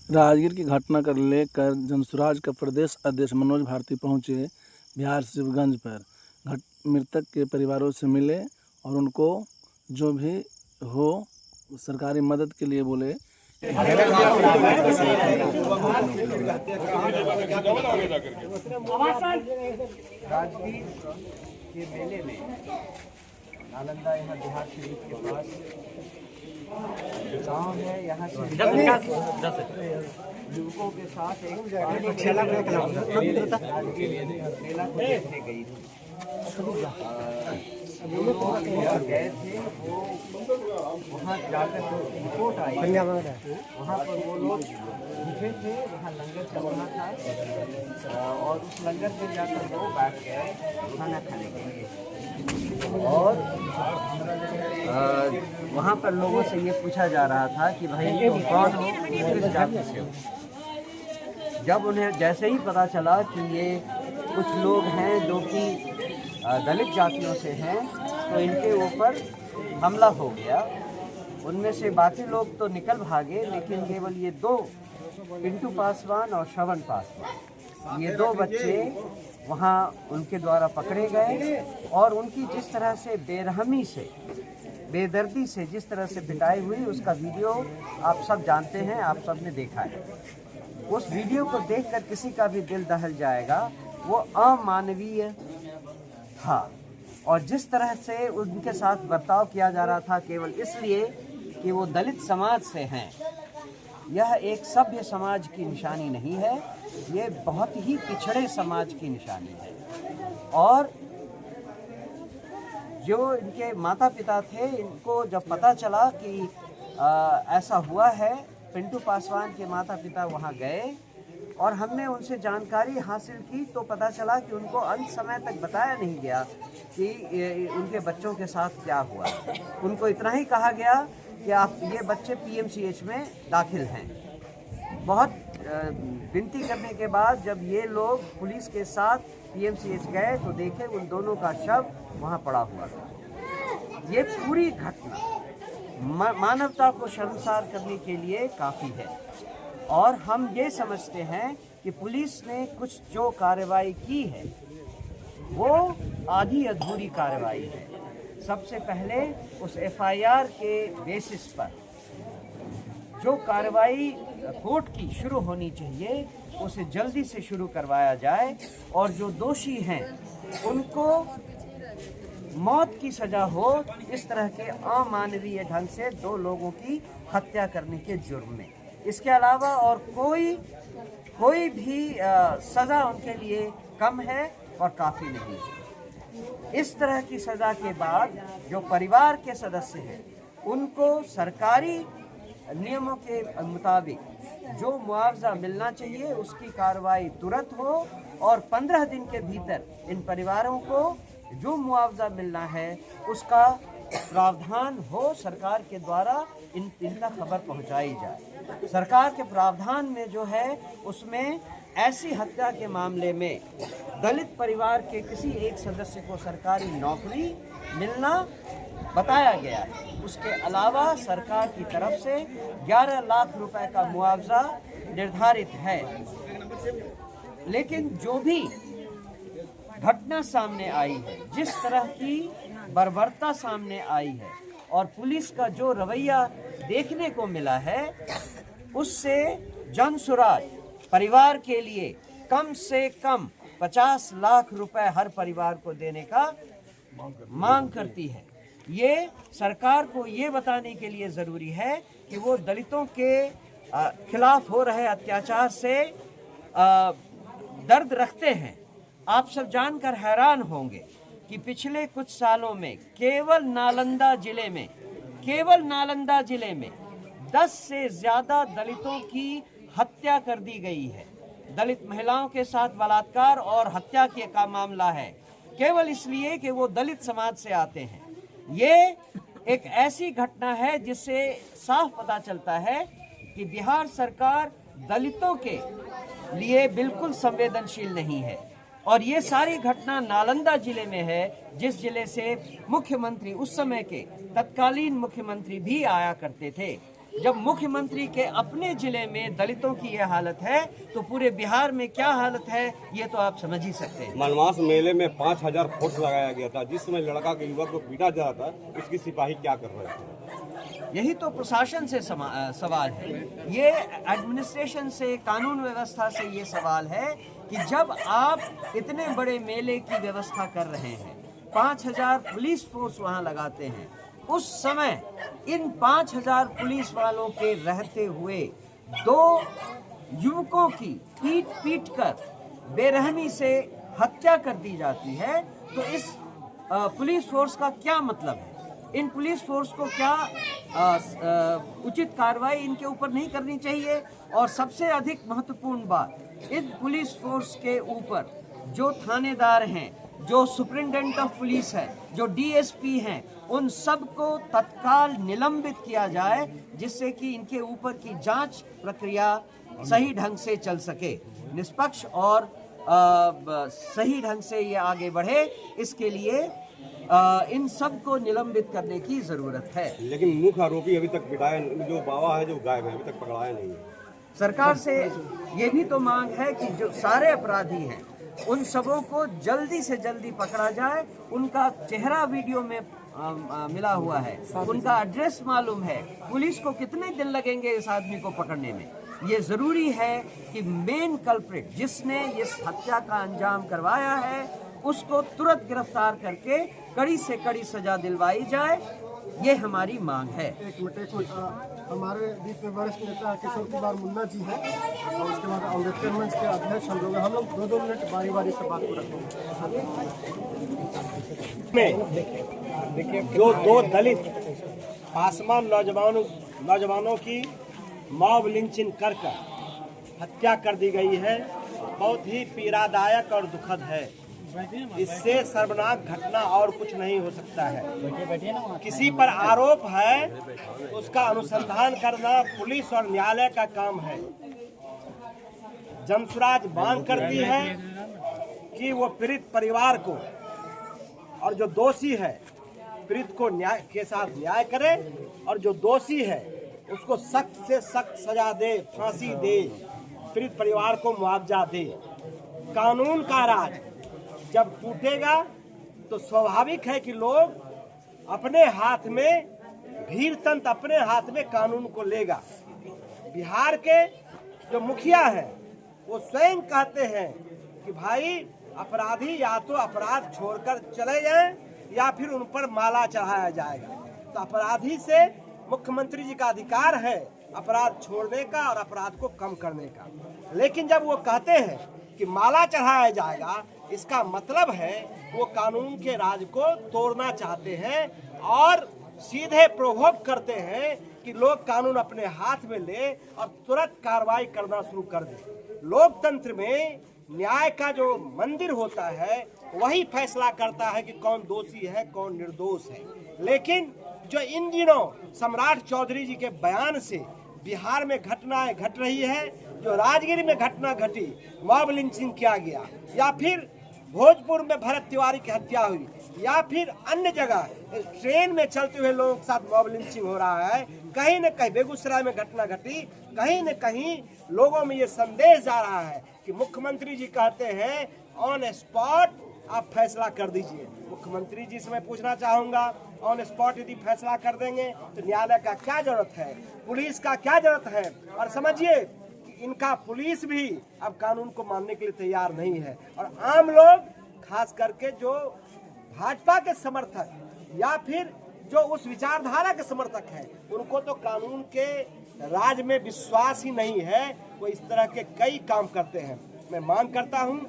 राजगीर की घटना को लेकर जनसुराज का प्रदेश अध्यक्ष मनोज भारती पहुंचे बिहार शिवगंज पर। मृतक के परिवारों से मिले और उनको जो भी हो सरकारी मदद के लिए बोले। राजगीर के मेले में नालंदा यहाँ बिहार शरीफ के पास गांव है, यहाँ से युवकों के साथ एक मेला को देखने गई थी। जो लोग गए थे वो वहाँ जाकर रिपोर्ट आई, वहाँ पर वो लोग भूखे थे, वहाँ लंगर चल रहा था और उस लंगर में जाकर वो बैठ गए खाना खाने के लिए। और वहाँ पर लोगों से ये पूछा जा रहा था कि भाई तुम कौन हो, किस जाति से हो। जब उन्हें जैसे ही पता चला कि ये कुछ लोग हैं जो कि दलित जातियों से हैं, तो इनके ऊपर हमला हो गया। उनमें से बाकी लोग तो निकल भागे, लेकिन केवल ये दो, पिंटू पासवान और श्रवण पासवान, ये दो बच्चे वहाँ उनके द्वारा पकड़े गए और उनकी जिस तरह से बेरहमी से, बेदर्दी से जिस तरह से पिटाई हुई, उसका वीडियो आप सब जानते हैं, आप सब ने देखा है। उस वीडियो को देखकर किसी का भी दिल दहल जाएगा। वो अमानवीय था और जिस तरह से उनके साथ बर्ताव किया जा रहा था केवल इसलिए कि वो दलित समाज से हैं, यह एक सभ्य समाज की निशानी नहीं है, ये बहुत ही पिछड़े समाज की निशानी है। और जो इनके माता पिता थे, इनको जब पता चला कि ऐसा हुआ है, पिंटू पासवान के माता पिता वहाँ गए और हमने उनसे जानकारी हासिल की तो पता चला कि उनको अंत समय तक बताया नहीं गया कि उनके बच्चों के साथ क्या हुआ। उनको इतना ही कहा गया कि आप ये बच्चे पीएमसीएच में दाखिल हैं। बहुत विनती करने के बाद जब ये लोग पुलिस के साथ पीएमसीएच गए तो देखे उन दोनों का शव वहाँ पड़ा हुआ था। ये पूरी घटना मानवता को शर्मसार करने के लिए काफ़ी है और हम ये समझते हैं कि पुलिस ने कुछ जो कार्रवाई की है वो आधी अधूरी कार्रवाई है। सबसे पहले उस एफआईआर के बेसिस पर जो कार्रवाई कोर्ट की शुरू होनी चाहिए उसे जल्दी से शुरू करवाया जाए और जो दोषी हैं उनको मौत की सजा हो, इस तरह के अमानवीय ढंग से दो लोगों की हत्या करने के जुर्म में। इसके अलावा और कोई भी सज़ा उनके लिए कम है और काफ़ी नहीं है। इस तरह की सज़ा के बाद जो परिवार के सदस्य हैं उनको सरकारी नियमों के मुताबिक जो मुआवजा मिलना चाहिए उसकी कार्रवाई तुरंत हो और 15 दिन के भीतर इन परिवारों को जो मुआवजा मिलना है उसका प्रावधान हो, सरकार के द्वारा इनका खबर पहुंचाई जाए। सरकार के प्रावधान में जो है उसमें ऐसी हत्या के मामले में दलित परिवार के किसी एक सदस्य को सरकारी नौकरी मिलना बताया गया है। उसके अलावा सरकार की तरफ से 11 लाख रुपए का मुआवजा निर्धारित है। लेकिन जो भी घटना सामने आई है, जिस तरह की बर्बरता सामने आई है और पुलिस का जो रवैया देखने को मिला है, उससे जनसुराज परिवार के लिए कम से कम 50 लाख रुपए हर परिवार को देने का मांग करती है। ये सरकार को ये बताने के लिए ज़रूरी है कि वो दलितों के खिलाफ हो रहे अत्याचार से दर्द रखते हैं। आप सब जानकर हैरान होंगे कि पिछले कुछ सालों में केवल नालंदा जिले में 10 से ज़्यादा दलितों की हत्या कर दी गई है। दलित महिलाओं के साथ बलात्कार और हत्या का मामला है, केवल इसलिए कि वो दलित समाज से आते हैं। ये एक ऐसी घटना है जिससे साफ पता चलता है कि बिहार सरकार दलितों के लिए बिल्कुल संवेदनशील नहीं है। और ये सारी घटना नालंदा जिले में है, जिस जिले से मुख्यमंत्री, उस समय के तत्कालीन मुख्यमंत्री भी आया करते थे। जब मुख्यमंत्री के अपने जिले में दलितों की यह हालत है तो पूरे बिहार में क्या हालत है ये तो आप समझ ही सकते हैं। मनमास मेले में 5000 फोर्स लगाया गया था, जिस समय लड़का के युवक को पीटा जा रहा था, उसकी सिपाही क्या कर रहे थे? यही तो प्रशासन से सवाल है, ये एडमिनिस्ट्रेशन से, कानून व्यवस्था से ये सवाल है कि जब आप इतने बड़े मेले की व्यवस्था कर रहे हैं, 5000 पुलिस फोर्स वहां लगाते हैं, उस समय इन 5000 पुलिस वालों के रहते हुए 2 युवकों की पीट कर बेरहमी से हत्या कर दी जाती है, तो इस पुलिस फोर्स का क्या मतलब है? इन पुलिस फोर्स को क्या उचित कार्रवाई इनके ऊपर नहीं करनी चाहिए? और सबसे अधिक महत्वपूर्ण बात, इन पुलिस फोर्स के ऊपर जो थानेदार हैं, जो सुप्रिंटेंडेंट ऑफ पुलिस है, जो डीएसपी हैं, उन सब को तत्काल निलंबित किया जाए, जिससे कि इनके ऊपर की जांच प्रक्रिया सही ढंग से चल सके, निष्पक्ष और सही ढंग से ये आगे बढ़े। इसके लिए इन सब को निलंबित करने की जरूरत है। लेकिन मुख्य आरोपी अभी तक पिटाया, जो बाबा है, जो गायब है, अभी तक पकड़ाया नहीं है। सरकार से ये भी तो मांग है कि जो सारे अपराधी हैं उन सबों को जल्दी से जल्दी पकड़ा जाए। उनका चेहरा वीडियो में मिला हुआ है, उनका एड्रेस मालूम है, पुलिस को कितने दिन लगेंगे इस आदमी को पकड़ने में। ये जरूरी है कि मेन कल्प्रिट जिसने इस हत्या का अंजाम करवाया है उसको तुरंत गिरफ्तार करके कड़ी से कड़ी सजा दिलवाई जाए, ये हमारी मांग है। एक मिनट हमारे बीच में वरिष्ठ नेता किशोर कुमार मुन्ना जी हैं और उसके बाद अम्बेडकर मंच के अध्यक्ष हम लोग 2-2 मिनट बारी बारी से बात को देखिए जो 2 दलित पासवान नौजवानों की मॉब लिंचिंग कर हत्या कर दी गई है, बहुत ही पीड़ादायक और दुखद है। इससे शर्मनाक घटना और कुछ नहीं हो सकता है। किसी पर आरोप है, उसका अनुसंधान करना पुलिस और न्यायालय का काम है। जमसुराज मांग करती है कि वो पीड़ित परिवार को और जो दोषी है पीड़ित को न्याय के साथ न्याय करे, और जो दोषी है उसको सख्त से सख्त सजा दे, फांसी दे, पीड़ित परिवार को मुआवजा दे। कानून का राज जब टूटेगा तो स्वाभाविक है कि लोग अपने हाथ में, भीड़ तंत्र अपने हाथ में कानून को लेगा। बिहार के जो मुखिया हैं वो स्वयं कहते हैं कि भाई अपराधी या तो अपराध छोड़कर चले जाएं या फिर उन पर माला चढ़ाया जाएगा। तो अपराधी से मुख्यमंत्री जी का अधिकार है अपराध छोड़ने का और अपराध को कम करने का, लेकिन जब वो कहते हैं कि माला चढ़ाया जाएगा, इसका मतलब है वो कानून के राज को तोड़ना चाहते हैं और सीधे प्रोवोक करते हैं कि लोग कानून अपने हाथ में ले और तुरंत कार्रवाई करना शुरू कर दे। लोकतंत्र में न्याय का जो मंदिर होता है वही फैसला करता है कि कौन दोषी है, कौन निर्दोष है। लेकिन जो इन दिनों सम्राट चौधरी जी के बयान से बिहार में घटनाएं घट रही है, जो राजगीर में घटना घटी, मॉब लिंचिंग किया गया, या फिर भोजपुर में भरत तिवारी की हत्या हुई, या फिर अन्य जगह ट्रेन में चलते हुए लोगों के साथ मॉब लिंचिंग हो रहा है, कहीं न कहीं बेगूसराय में घटना घटी, कहीं न कहीं लोगों में ये संदेश जा रहा है कि मुख्यमंत्री जी कहते हैं ऑन स्पॉट आप फैसला कर दीजिए। मुख्यमंत्री जी से मैं पूछना चाहूँगा, ऑन स्पॉट यदि फैसला कर देंगे तो न्यायालय का क्या जरूरत है, पुलिस का क्या जरूरत है? और समझिए कि इनका पुलिस भी अब कानून को मानने के लिए तैयार नहीं है, और आम लोग खास करके जो भाजपा के समर्थक या फिर जो उस विचारधारा के समर्थक हैं, उनको तो कानून के राज में विश्वास ही नहीं है। वो इस तरह के कई काम करते हैं। मैं मांग करता हूँ,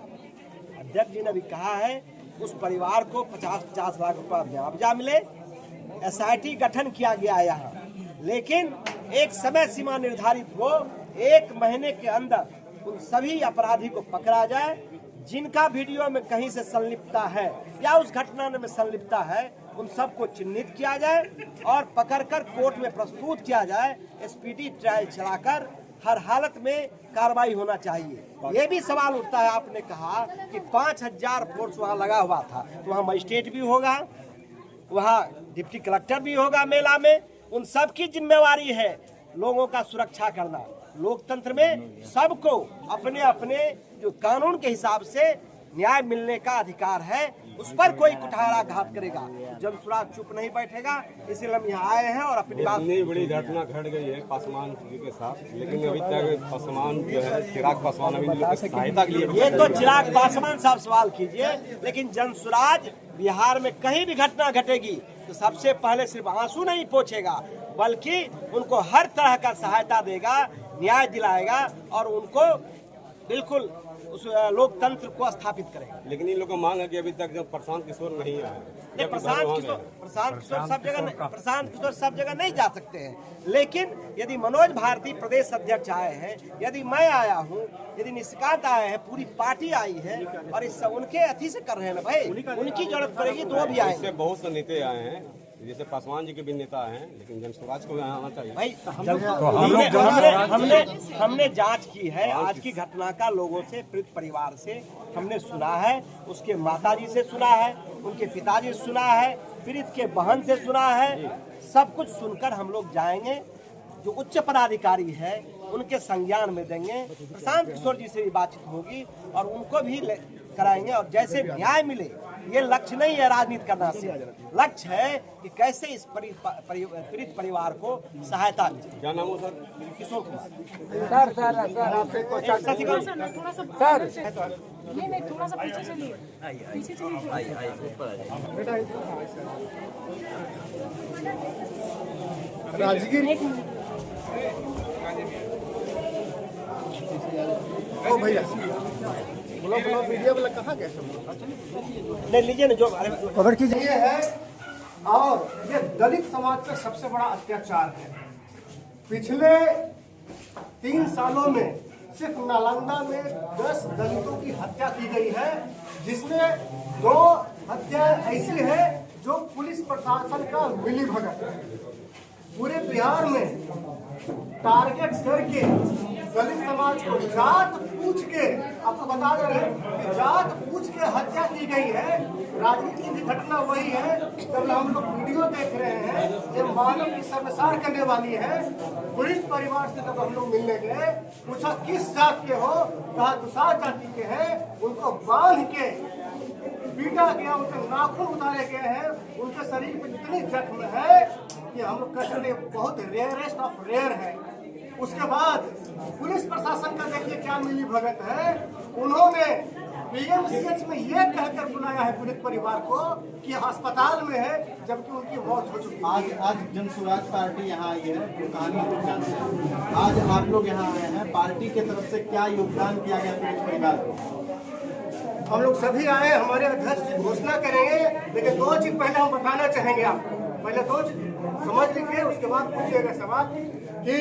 अध्यक्ष जी ने भी कहा है, उस परिवार को 50-50 लाख रुपया मुआवजा मिले। एसआईटी गठन किया गया है यहाँ, लेकिन एक समय सीमा निर्धारित हो, 1 महीने के अंदर उन सभी अपराधी को पकड़ा जाए जिनका वीडियो में कहीं से संलिप्तता है या उस घटना में संलिप्तता है, उन सबको चिन्हित किया जाए और पकड़कर कोर्ट में प्रस्तुत किया जाए। स्पीडी ट्रायल चलाकर हर हालत में कार्रवाई होना चाहिए। ये भी सवाल उठता है, आपने कहा कि 5000 फोर्स वहाँ लगा हुआ था, तो वहाँ मजिस्ट्रेट भी होगा, वहाँ डिप्टी कलेक्टर भी होगा मेला में, उन सब की जिम्मेवारी है लोगों का सुरक्षा करना। लोकतंत्र में सबको अपने अपने जो कानून के हिसाब से न्याय मिलने का अधिकार है, उस पर कोई कुठाराघात करेगा, जब सुराग चुप नहीं बैठेगा। इसलिए हम यहाँ आए हैं और अपनी बात। इतनी बड़ी घटना घट गई है पासवान जी के साथ, लेकिन अभी तक पासवान जो है चिराग पासवान अभी लोग की सहायता के लिए। ये तो चिराग पासवान साहब सवाल कीजिए, लेकिन जनसुराज बिहार में कहीं भी घटना घटेगी तो सबसे पहले सिर्फ आंसू नहीं पोंछेगा, बल्कि उनको हर तरह का सहायता देगा, न्याय दिलाएगा और उनको बिल्कुल उस लोकतंत्र को स्थापित करेगा। लेकिन इन लोगों का मांग है कि अभी तक जब प्रशांत किशोर नहीं आए, प्रशांत किशोर सब जगह नहीं जा सकते हैं, लेकिन यदि मनोज भारती प्रदेश अध्यक्ष आए हैं, यदि मैं आया हूं, यदि निशिकांत आए हैं, पूरी पार्टी आई है और इस उनके अति से कर रहे हैं ना भाई, उनकी जरूरत पड़ेगी तो वो भी आएंगे। बहुत से नेता आए हैं, जैसे पासवान जी के भी नेता हैं, लेकिन जनसुराज को यहाँ आना चाहिए भाई। हमने जांच की है आज की घटना का, लोगों से, पीड़ित परिवार से हमने सुना है, उसके माताजी से सुना है, उनके पिताजी से सुना है, पीड़ित के बहन से सुना है। सब कुछ सुनकर हम लोग जाएंगे, जो उच्च पदाधिकारी है उनके संज्ञान में देंगे। प्रशांत किशोर जी से भी बातचीत होगी और उनको भी कराएंगे, और जैसे न्याय मिले। ये लक्ष्य नहीं है राजनीति करना, से लक्ष्य है कि कैसे इस पीड़ित परिवार को सहायता मिले। क्या नाम हो सर? किशोर कुमार। नहीं थोड़ा सा पीछे चलिए, पीछे चलिए। राजगीर ओ भैया बोलो मीडिया वाला कहाँ गए सब? नहीं लीजिए ना, जो खबर कीजिए। ये है और ये दलित समाज पर सबसे बड़ा अत्याचार है। पिछले 3 सालों में सिर्फ नालंदा में 10 दलितों की हत्या की गई है, जिसमें 2 हत्या ऐसी है जो पुलिस प्रशासन का मिलीभगत है। पूरे बिहार में टारगेट करके दलित समाज को जात पूछ के, आपको बता दे रहे हैं कि जात पूछ के हत्या की गई है। राजनीति की भी घटना वही है। जब हम लोग वीडियो देख रहे हैं, ये मानव की सर्वसार करने वाली है। पीड़ित परिवार से जब हम लोग मिलने गए, पूछा किस जात के हो, कहा दुसाध जाति के हैं। उनको बांध के पीटा गया, उनके नाखून उतारे गए हैं, उनके शरीर पे इतनी जख्म है कि हम लोग कहते हैं बहुत रेयरेस्ट ऑफ रेयर है। उसके बाद पुलिस प्रशासन का देखिए क्या मिली भगत है। उन्होंने पीएमसीएच में ये कहकर बुलाया है पीड़ित परिवार को कि अस्पताल में है, जबकि उनकी मौत हो चुकी है। आज जनसुराज पार्टी यहाँ आई है, तो कहानी को जानते हैं। आज आप लोग यहाँ आए हैं, पार्टी के तरफ से क्या योगदान किया गया पीड़ित परिवार को? हम लोग सभी आए, हमारे अध्यक्ष घोषणा करेंगे, लेकिन 2 चीज पहले हम बताना चाहेंगे आपको। पहले 2 चीज समझ लीजिए, उसके बाद पूछिएगा सवाल कि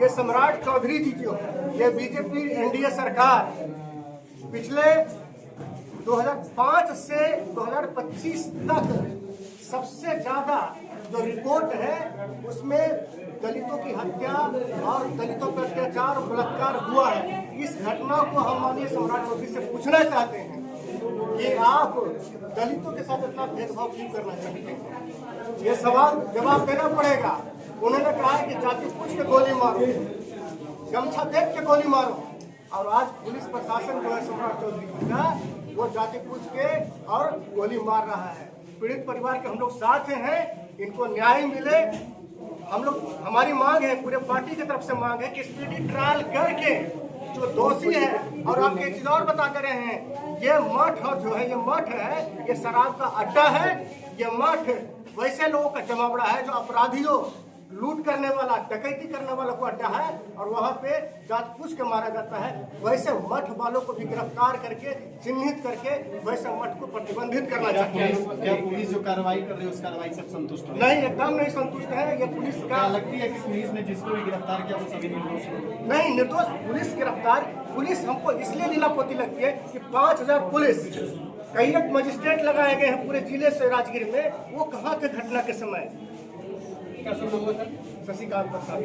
ये सम्राट चौधरी जी जो ये बीजेपी एनडीए सरकार पिछले 2005 से 2025 तक सबसे ज्यादा जो रिपोर्ट है उसमें दलितों की हत्या और दलितों पर अत्याचार और बलात्कार हुआ है। इस घटना को हम माननीय सम्राट चौधरी से पूछना चाहते हैं कि आप दलितों के साथ इतना भेदभाव क्यों करना चाहते हैं? ये सवाल जवाब देना पड़ेगा। उन्होंने कहा है कि जाति पूछ के गोली मारो, गमछा देख के गोली मारो, और आज पुलिस प्रशासन जो है सम्राट चौधरी जी का, वो जाति पूछ के और गोली मार रहा है। पीड़ित परिवार के हम लोग साथ हैं, इनको न्याय मिले। हम लोग, हमारी मांग है, पूरे पार्टी की तरफ से मांग है कि स्पीडी ट्रायल करके जो दोषी है, और आप एक चीज और बता दे रहे हैं, ये मठ और जो है ये मठ है, ये शराब का अड्डा है। ये मठ वैसे लोगों का जमावड़ा है जो अपराधियों, लूट करने वाला, डकैती करने वालों को अड्डा है, और वहाँ पे जात पूछ के मारा जाता है। वैसे मठ वालों को भी गिरफ्तार करके, चिन्हित करके वैसे मठ को प्रतिबंधित करना चाहिए। क्या पुलिस जो कार्रवाई कर रही है उस कार्रवाई से संतुष्ट है? नहीं, एकदम नहीं संतुष्ट है। ये पुलिस का क्या लगती है कि पुलिस ने जिसको भी गिरफ्तार किया वो सभी निर्दोष है? नहीं, निर्दोष पुलिस गिरफ्तार। पुलिस हमको इसलिए लीलापोती लगती है कि 5000 पुलिस, कई एक मजिस्ट्रेट लगाए गए हैं पूरे जिले से राजगीर में, वो कहाँ थे घटना के समय? शशिकांत प्रसाद।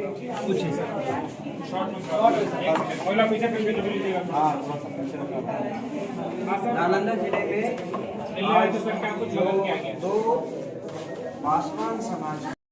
नालंदा जिले में 2 पासवान समाज